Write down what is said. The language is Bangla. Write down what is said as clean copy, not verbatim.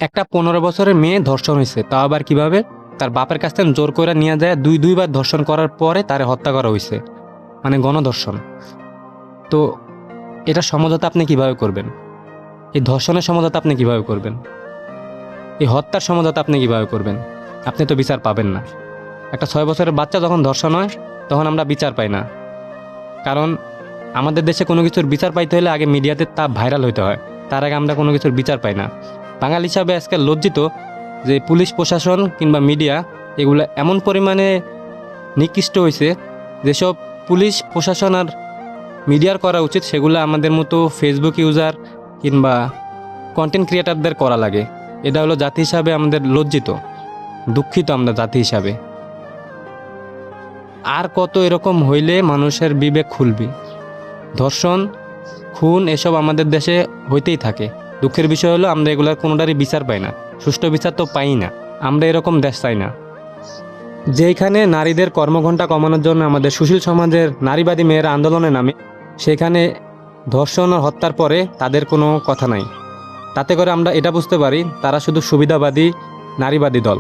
একটা 15 বছরের মেয়ে ধর্ষণ হয়েছে, তাও আবার কিভাবে? তার বাপের কাছ থেকে জোর করে নিয়ে যায়, দুইবার ধর্ষণ করার পরে তারে হত্যা করা হয়েছে, মানে গণধর্ষণ। তো এটা সমঝোতা আপনি কিভাবে করবেন? এই ধর্ষণের সমঝোতা আপনি কিভাবে করবেন? এই হত্যার সমঝোতা আপনি কিভাবে করবেন? আপনি তো বিচার পাবেন না। একটা 6 বছরের বাচ্চা যখন ধর্ষণ হয়, তখন আমরা বিচার পাই না। কারণ আমাদের দেশে কোনো কিছুর বিচার পাইতে হলে আগে মিডিয়াতে তা ভাইরাল হইতে হয়, তার আগে আমরা কোনো কিছুর বিচার পাই না। বাঙালি হিসাবে আজকে লজ্জিত যে পুলিশ প্রশাসন কিংবা মিডিয়া এগুলো এমন পরিমাণে নিকৃষ্ট হয়েছে। যেসব পুলিশ প্রশাসন আর মিডিয়ার করা উচিত, সেগুলো আমাদের মতো ফেসবুক ইউজার কিংবা কন্টেন্ট ক্রিয়েটারদের করা লাগে। এটা হলো জাতি হিসাবে আমাদের লজ্জিত, দুঃখিত আমরা জাতি হিসাবে। আর কত এরকম হইলে মানুষের বিবেক খুলবে? ধর্ষণ, খুন এসব আমাদের দেশে হইতেই থাকে। দুঃখের বিষয় হলো আমরা এগুলোর কোনোটারই বিচার পাই না, সুষ্ঠু বিচার তো পাই না। আমরা এরকম দেশ চাই না, যেখানে নারীদের কর্মঘণ্টা কমানোর জন্য আমাদের সুশীল সমাজের নারীবাদী মেয়েরা আন্দোলনে নামে, সেখানে ধর্ষণ ও হত্যার পরে তাদের কোনো কথা নাই। তাতে করে আমরা এটা বুঝতে পারি তারা শুধু সুবিধাবাদী নারীবাদী দল।